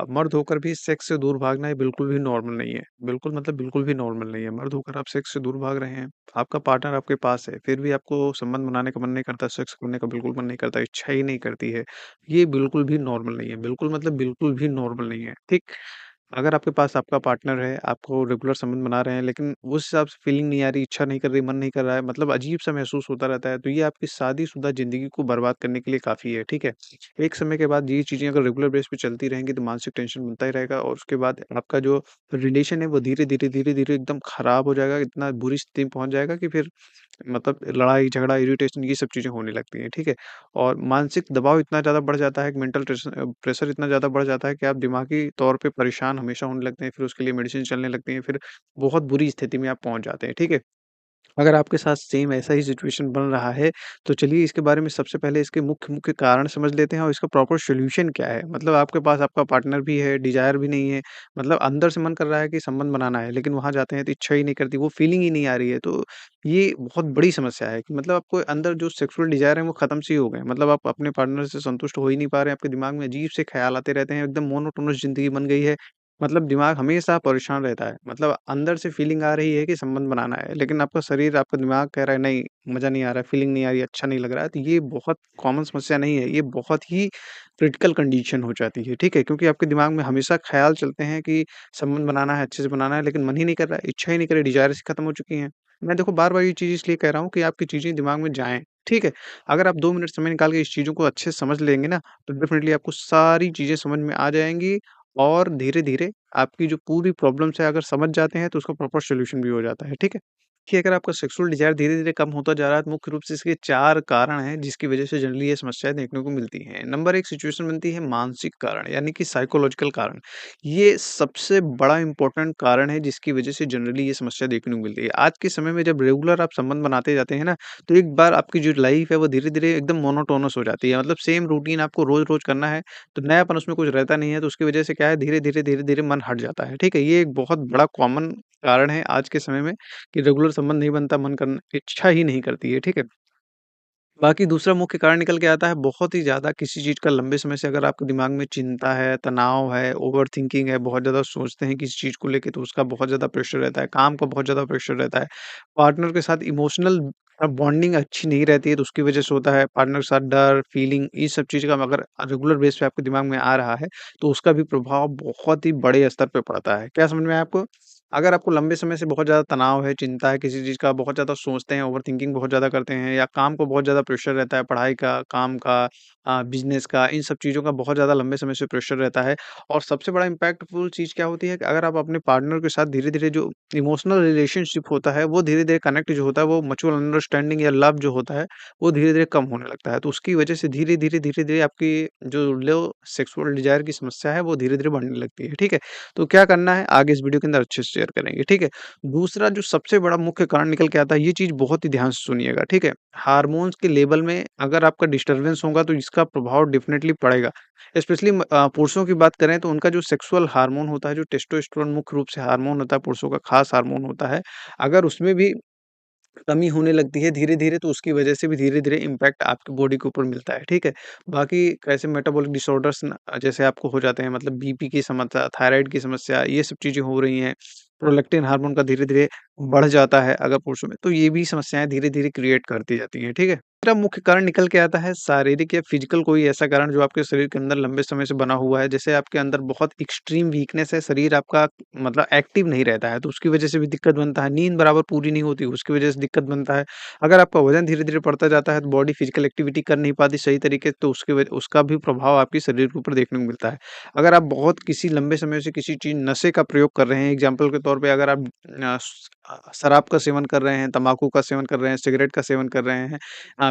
मर्द होकर भी सेक्स से दूर भागना ये बिल्कुल भी नॉर्मल नहीं है। बिल्कुल मतलब बिल्कुल भी नॉर्मल नहीं है। मर्द होकर आप सेक्स से दूर भाग रहे हैं, आपका पार्टनर आपके पास है, फिर भी आपको संबंध बनाने का मन नहीं करता, सेक्स करने का बिल्कुल मन नहीं करता, इच्छा ही नहीं करती है। ये बिल्कुल भी नॉर्मल नहीं है। बिल्कुल मतलब बिल्कुल भी नॉर्मल नहीं है, ठीक? अगर आपके पास आपका पार्टनर है, आपको रेगुलर संबंध बना रहे हैं, लेकिन उस हिसाब से फीलिंग नहीं आ रही, इच्छा नहीं कर रही, मन नहीं कर रहा है, मतलब अजीब-सा महसूस होता रहता है, तो ये आपकी शादीशुदा ज़िंदगी को बर्बाद करने के लिए काफ़ी है, ठीक है? एक समय के बाद ये चीज़ें अगर रेगुलर बेस पे चलती रहेंगी, तो मानसिक टेंशन बनता ही रहेगा और उसके बाद आपका जो रिलेशन है, वो धीरे-धीरे, धीरे-धीरे एकदम खराब हो जाएगा, इतना बुरी स्थिति में पहुँच जाएगा कि फिर मतलब लड़ाई, झगड़ा, इरिटेशन ये सब चीज़ें होने लगती हैं, ठीक है? और मानसिक दबाव इतना ज़्यादा बढ़ जाता है कि मेंटल प्रेशर इतना ज़्यादा बढ़ जाता है कि आप दिमागी तौर पे परेशान हमेशा होने लगते हैं, फिर उसके लिए मेडिसिन चलने लगती हैं, फिर बहुत बुरी स्थिति में आप पहुँच जाते हैं, ठीक है? अगर आपके साथ सेम ऐसा ही सिचुएशन बन रहा है, तो चलिए इसके बारे में सबसे पहले इसके मुख्य-मुख्य कारण समझ लेते हैं और इसका प्रॉपर सॉल्यूशन क्या है। मतलब आपके पास आपका पार्टनर भी है, डिज़ायर भी नहीं है, मतलब अंदर से मन कर रहा है कि संबंध बनाना है, लेकिन वहाँ जाते हैं तो इच्छा ही नहीं करती, वो फीलिंग ही नहीं आ रही है। तो ये बहुत बड़ी समस्या है कि मतलब आपको अंदर जो सेक्सुअल डिज़ायर है वो खत्म से ही हो गए। मतलब आप अपने पार्टनर से संतुष्ट हो ही नहीं पा रहे हैं, आपके दिमाग में अजीब से ख़्याल आते रहते हैं, एकदम मोनोटोनस ज़िंदगी बन गई है। मतलब दिमाग हमेशा परेशान रहता है। मतलब अंदर से फीलिंग आ रही है कि संबंध बनाना है, लेकिन आपका शरीर, आपका दिमाग कह रहा है नहीं, मज़ा नहीं आ रहा है, फीलिंग नहीं आ रही है, अच्छा नहीं लग रहा है। तो ये बहुत कॉमन समस्या नहीं है, ये बहुत ही क्रिटिकल कंडीशन हो जाती है, ठीक है? क्योंकि आपके दिमाग में हमेशा ख़्याल चलते हैं कि संबंध बनाना है, अच्छे से बनाना है, लेकिन मन ही नहीं कर रहा है, इच्छा ही नहीं कर रही, डिज़ायर्स खत्म हो चुकी हैं। मैं देखो बार-बार ये चीज़ इसलिए कह रहा हूँ कि आपकी चीज़ें दिमाग में जाएँ, ठीक है? अगर आप 2 मिनट समय निकाल के इस चीज़ों को अच्छे से समझ लेंगे ना, तो डेफ़िनिटली आपको सारी चीज़ें समझ में आ जाएँगी और धीरे-धीरे आपकी जो पूरी प्रॉब्लम्स है अगर समझ जाते हैं तो उसका प्रॉपर सॉल्यूशन भी हो जाता है, ठीक है? कि अगर आपका सेक्सुअल डिज़ायर धीरे-धीरे कम होता जा रहा है तो मुख्य रूप से इसके 4 कारण हैं जिसकी वज़ह से जनरली ये समस्याएँ देखने को मिलती हैं। नंबर 1 सिचुएशन बनती है मानसिक कारण यानी कि साइकोलॉजिकल कारण। ये सबसे बड़ा इम्पोर्टेंट कारण है जिसकी वज़ह से जनरली ये समस्या देखने को मिलती है। आज के समय में जब रेगुलर आप संबंध बनाते जाते हैं ना, तो एक बार आपकी जो लाइफ़ है वो धीरे-धीरे एकदम मोनोटोनस हो जाती है। मतलब सेम रूटीन आपको रोज़-रोज़ करना है तो नयापन उसमें कुछ रहता नहीं है, तो उसकी वजह से क्या है धीरे-धीरे, धीरे-धीरे मन हट जाता है, ठीक है? ये एक बहुत बड़ा कॉमन कारण है आज के समय में कि रेगुलर संबंध नहीं बनता, मन करन इच्छा ही नहीं करती है, ठीक है? बाकी दूसरा मुख्य कारण निकल के आता है बहुत ही ज़्यादा किसी चीज़ का लंबे समय से अगर आपके दिमाग में चिंता है, तनाव है, ओवरथिंकिंग है, बहुत ज़्यादा सोचते हैं किसी चीज़ को लेके तो उसका बहुत ज़्यादा प्रेशर रहता है, काम का बहुत ज़्यादा प्रेशर रहता है, पार्टनर के साथ इमोशनल बॉन्डिंग अच्छी नहीं रहती है तो उसकी वजह से होता है, पार्टनर के साथ डर, फीलिंग ये सब चीज़ का अगर रेगुलर बेस पे आपके दिमाग में आ रहा है, तो उसका भी प्रभाव बहुत ही बड़े स्तर पे पड़ता है। क्या समझ में आया आपको? अगर आपको लंबे समय से बहुत ज़्यादा तनाव है, चिंता है किसी चीज़ का, बहुत ज़्यादा सोचते हैं, ओवरथिंकिंग बहुत ज़्यादा करते हैं या काम को बहुत ज़्यादा प्रेशर रहता है, पढ़ाई का, काम का बिज़नेस का, इन सब चीज़ों का बहुत ज़्यादा लंबे समय से प्रेशर रहता है और सबसे बड़ा इम्पैक्टफुल चीज़ क्या होती है कि अगर आप अपने पार्टनर के साथ धीरे-धीरे जो इमोशनल रिलेशनशिप होता है, वो धीरे-धीरे कनेक्ट जो होता है, वो म्यूचुअल अंडरस्टैंडिंग या लव जो होता है, वो धीरे-धीरे कम होने लगता है। तो उसकी वजह से धीरे-धीरे, धीरे-धीरे आपकी जो लो सेक्सुअल डिज़ायर की समस्या है, वो धीरे-धीरे बढ़ने लगती है, ठीक है? तो क्या करना है आगे इस वीडियो के अंदर अच्छे से शेयर करेंगे, ठीक है? दूसरा जो सबसे बड़ा मुख्य कारण निकल के आता है, ये चीज़ बहुत ही ध्यान से सुनिएगा, ठीक है? हार्मोन्स के लेवल में अगर आपका डिस्टर्बेंस होगा तो इसका प्रभाव डेफ़िनेटली पड़ेगा। स्पेशली पुरुषों की बात करें तो उनका जो सेक्सुअल हार्मोन होता है, जो टेस्टोस्टेरोन मुख्य रूप से हार्मोन होता है, पुरुषों का खास हार्मोन होता है, अगर उसमें भी कमी होने लगती है धीरे-धीरे तो उसकी वजह से भी धीरे-धीरे इम्पैक्ट आपकी बॉडी के ऊपर मिलता है, ठीक है? बाकी कैसे मेटाबॉलिक डिसऑर्डर्स जैसे आपको हो जाते हैं मतलब बीपी की समस्या, थायराइड की समस्या ये सब चीज़ें हो रही हैं। प्रोलैक्टिन हार्मोन का धीरे-धीरे बढ़ जाता है अगर पुरुषों में, तो ये भी समस्याएँ धीरे-धीरे क्रिएट करती जाती हैं, ठीक है? तीसरा मुख्य कारण निकल के आता है शारीरिक या फिजिकल कोई ऐसा कारण जो आपके शरीर के अंदर लंबे समय से बना हुआ है। जैसे आपके अंदर बहुत एक्सट्रीम वीकनेस है, शरीर आपका मतलब एक्टिव नहीं रहता है, तो उसकी वजह से भी दिक्कत बनता है। नींद बराबर पूरी नहीं होती, उसकी वजह से दिक्कत बनता है। अगर आपका वज़न धीरे-धीरे बढ़ता जाता है, तो बॉडी फिजिकल एक्टिविटी कर नहीं पाती सही तरीके से, तो उसका भी प्रभाव आपके शरीर के ऊपर देखने को मिलता है। अगर आप बहुत किसी लंबे समय से किसी चीज़ नशे का प्रयोग कर रहे हैं, एग्ज़ाम्पल के तौर पे अगर आप शराब का सेवन कर रहे हैं, तम्बाकू का सेवन कर रहे हैं, सिगरेट का सेवन कर रहे हैं,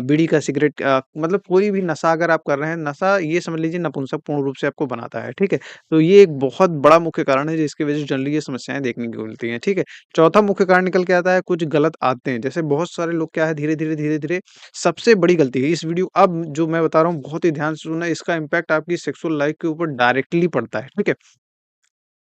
बीड़ी का, सिगरेट मतलब कोई भी नशा अगर आप कर रहे हैं, नशा ये समझ लीजिए नपुंसक पूर्ण रूप से आपको बनाता है, ठीक है? तो ये एक बहुत बड़ा मुख्य कारण है जिसकी वजह से जनरली ये समस्याएँ देखने को मिलती हैं, ठीक है? चौथा मुख्य कारण निकल के आता है कुछ गलत आदतें, जैसे बहुत सारे लोग क्या है धीरे-धीरे, धीरे-धीरे सबसे बड़ी गलती है इस वीडियो अब जो मैं बता रहा हूँ बहुत ही ध्यान से सुनना, इसका इम्पैक्ट आपकी सेक्सुअल लाइफ़ के ऊपर डायरेक्टली पड़ता है, ठीक है?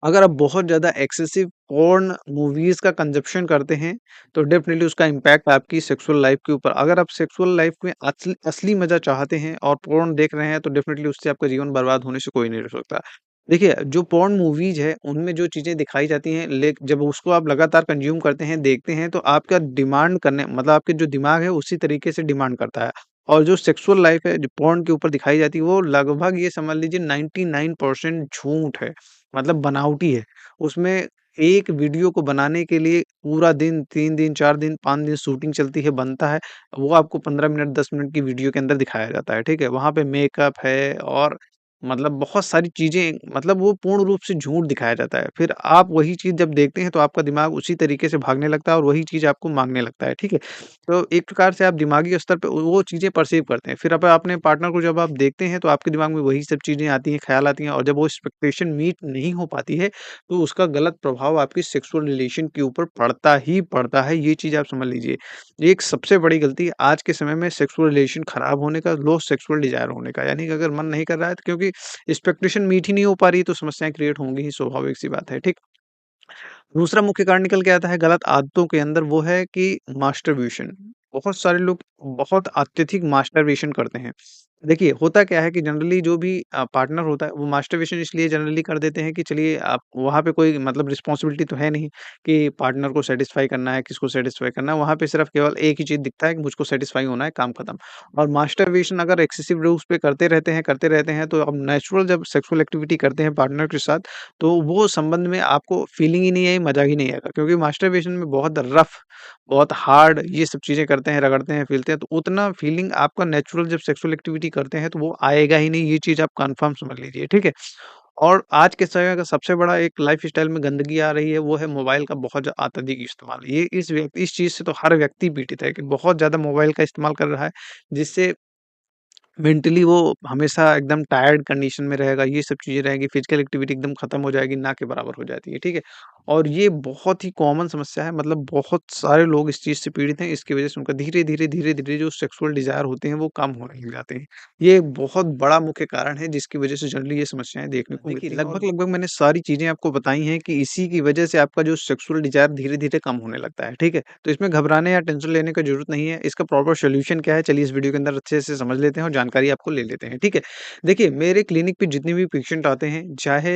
अगर आप बहुत ज़्यादा एक्सेसिव पोर्न मूवीज़ का कंज़प्शन करते हैं, तो डेफ़िनिटली उसका इम्पैक्ट आपकी सेक्सुअल लाइफ़ के ऊपर अगर आप सेक्सुअल लाइफ़ में असली मज़ा चाहते हैं और पोर्न देख रहे हैं, तो डेफ़िनिटली उससे आपका जीवन बर्बाद होने से कोई नहीं रोक सकता। देखिए, जो पोर्न मूवीज़ है, उनमें जो चीज़ें दिखाई जाती हैं जब उसको आप लगातार कंज़्यूम करते हैं, देखते हैं, तो आपका डिमांड करने मतलब आपके जो दिमाग है, उसी तरीके से डिमांड करता है। और जो सेक्सुअल लाइफ़ है, जो पोर्न के ऊपर दिखाई जाती है, वो लगभग ये समझ लीजिए 99% झूठ है, मतलब बनावटी है। उसमें एक वीडियो को बनाने के लिए पूरा दिन, 3 दिन, 4 दिन, 5 दिन शूटिंग चलती है, बनता है। वो आपको 15 मिनट, 10 मिनट की वीडियो के अंदर दिखाया जाता है, ठीक है? वहाँ पे मेकअप है और मतलब बहुत सारी चीज़ें मतलब वो पूर्ण रूप से झूठ दिखाया जाता है। फिर आप वही चीज़ जब देखते हैं तो आपका दिमाग उसी तरीके से भागने लगता है और वही चीज़ आपको माँगने लगता है, ठीक है? तो एक प्रकार से आप दिमागी स्तर पे वो चीज़ें परसीव करते हैं। फिर अब अपने पार्टनर को जब आप देखते हैं तो आपके दिमाग में वही सब चीज़ें आती हैं, ख़्याल आती हैं और जब वो एक्सपेक्टेशन मीट नहीं हो पाती है, तो उसका गलत प्रभाव आपकी सेक्सुअल रिलेशन के ऊपर पड़ता ही पड़ता है, ये चीज़ आप समझ लीजिए। एक सबसे बड़ी गलती आज के समय में सेक्सुअल रिलेशन खराब होने का, लो सेक्सुअल डिज़ायर होने का, यानी कि अगर मन नहीं कर रहा है तो क्योंकि एक्सपेक्टेशन मीट ही नहीं हो पा रही है तो समस्याएँ क्रिएट होंगी ही, स्वाभाविक सी बात है, ठीक? दूसरा मुख्य कारण निकल के आता है गलत आदतों के अंदर वो है कि मास्टरब्यूशन। बहुत सारे लोग बहुत अत्यधिक मास्टरब्यूशन करते हैं। देखिए, होता क्या है कि जनरली जो भी पार्टनर होता है वो मास्टरब्यूशन इसलिए जनरली कर देते हैं कि चलिए आप वहाँ पे कोई मतलब रिस्पॉन्सिबिलिटी तो है नहीं कि पार्टनर को सैटिस्फाई करना है, किसको सैटिस्फाई करना है। वहाँ पे सिर्फ़ केवल एक ही चीज़ दिखता है कि मुझको सैटिस्फाई होना है, काम खत्म। और मास्टरब्यूशन अगर एक्सेसिव रूप पे करते रहते हैं तो अब नेचुरल जब सेक्सुअल एक्टिविटी करते हैं पार्टनर के साथ तो वो संबंध में आपको फीलिंग ही नहीं आई, मज़ा ही नहीं आएगा क्योंकि मास्टरबेशन में बहुत रफ़, बहुत हार्ड ये सब चीज़ें करते हैं, रगड़ते हैं, फ़ीलते हैं, तो उतना फीलिंग आपका नेचुरल जब सेक्सुअल एक्टिविटी करते हैं, तो वो आएगा ही नहीं, ये चीज़ आप कन्फर्म समझ लीजिए, ठीक है? और आज के समय का सबसे बड़ा एक लाइफ़स्टाइल में गंदगी आ रही है, वो है मोबाइल का बहुत अत्यधिक इस्तेमाल। ये इस चीज़ से तो हर व्यक्ति पीड़ित है कि बहुत ज़्यादा मोबाइल का इस्तेमाल कर रहा है, जिससे मेंटली वो हमेशा एकदम टायर्ड कंडीशन में रहेगा, ये सब चीज़ें रहेंगी, फिज़िकल एक्टिविटी एकदम खत्म हो जाएगी, ना के बराबर हो जाती है, ठीक है? और ये बहुत ही कॉमन समस्या है, मतलब बहुत सारे लोग इस चीज़ से पीड़ित हैं, इसकी वजह से उनका धीरे-धीरे जो सेक्सुअल डिज़ायर होते हैं, वो कम होने लग जाते हैं। ये एक बहुत बड़ा मुख्य कारण है, जिसकी वजह से जनरली ये समस्याएँ देखने को मिलती हैं और लगभग-लगभग मैंने सारी चीज़ें आपको बताई हैं कि इसी की वजह से आपका जो सेक्सुअल डिज़ायर धीरे-धीरे कम होने लगता है, ठीक है? तो इसमें घबराने या टेंशन लेने की ज़रूरत नहीं है। इसका प्रॉपर सॉल्यूशन क्या है, चलिए इस वीडियो के अंदर अच्छे से समझ लेते हैं और जानकारी आपको ले लेते हैं, ठीक है? देखिए, मेरे क्लिनिक पे जितने भी पेशेंट आते हैं, चाहे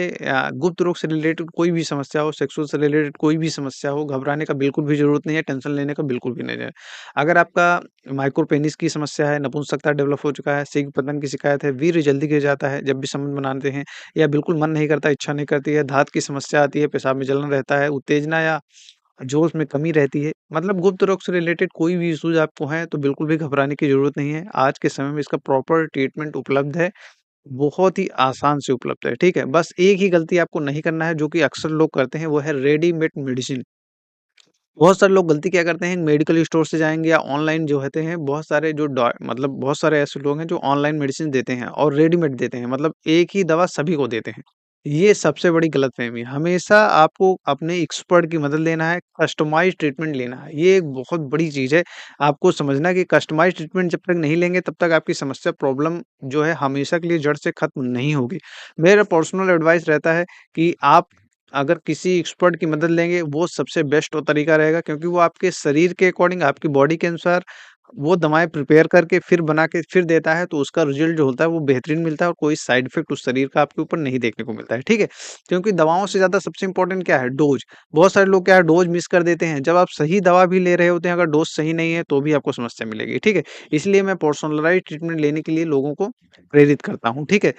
गुप्त रोग से रिलेटेड कोई भी समस्या हो, सेक्सुअल से रिलेटेड कोई भी समस्या हो, घबराने का बिल्कुल भी ज़रूरत नहीं है, टेंशन लेने का बिल्कुल भी नहीं है। अगर आपका माइक्रो पेनिस की समस्या है, नपुंसकता डेवलप हो चुका है, सिग पतन की शिकायत है, वीर्य जल्दी गिर जाता है जब भी संबंध बनाते हैं या बिल्कुल मन नहीं करता, इच्छा नहीं करती है, धात की समस्या आती है, पेशाब में जलन रहता है, उत्तेजना या जोश में कमी रहती है, मतलब गुप्त रोग से रिलेटेड कोई भी इश्यूज़ आपको हैं, तो बिल्कुल भी घबराने की ज़रूरत नहीं है। आज के समय में इसका प्रॉपर ट्रीटमेंट उपलब्ध है, बहुत ही आसान से उपलब्ध है, ठीक है? बस एक ही गलती आपको नहीं करना है, जो कि अक्सर लोग करते हैं, वो है रेडीमेड मेडिसिन। बहुत सारे लोग गलती क्या करते हैं, मेडिकल स्टोर से जाएँगे या ऑनलाइन जो होते हैं, बहुत सारे जो डॉ मतलब बहुत सारे ऐसे लोग हैं, जो ऑनलाइन मेडिसिन देते हैं और रेडीमेड देते हैं, मतलब एक ही दवा सभी को देते हैं। ये सबसे बड़ी गलतफ़हमी है। हमेशा आपको अपने एक्सपर्ट की मदद लेना है, कस्टमाइज़्ड ट्रीटमेंट लेना है। ये एक बहुत बड़ी चीज़ है। आपको समझना है कि कस्टमाइज़्ड ट्रीटमेंट जब तक नहीं लेंगे, तब तक आपकी समस्या प्रॉब्लम जो है, हमेशा के लिए जड़ से खत्म नहीं होगी। मेरा पर्सनल एडवाइस रहता है कि आप अगर किसी एक्सपर्ट की मदद लेंगे, वो सबसे बेस्ट तरीका रहेगा क्योंकि वो आपके शरीर के अकॉर्डिंग, आपकी बॉडी के अनुसार वो दवाएँ प्रिपेयर करके फिर बना के फिर देता है, तो उसका रिज़ल्ट जो होता है वो बेहतरीन मिलता है और कोई साइड इफ़ेक्ट उस शरीर का आपके ऊपर नहीं देखने को मिलता है, ठीक है? क्योंकि दवाओं से ज़्यादा सबसे इम्पोर्टेंट क्या है? डोज़। बहुत सारे लोग क्या है डोज़ मिस कर देते हैं, जब आप सही दवा भी ले रहे होते हैं, अगर डोज़ सही नहीं है, तो भी आपको समस्या मिलेगी, ठीक है? इसलिए मैं पर्सनलाइज़्ड ट्रीटमेंट लेने के लिए लोगों को प्रेरित करता हूँ, ठीक है?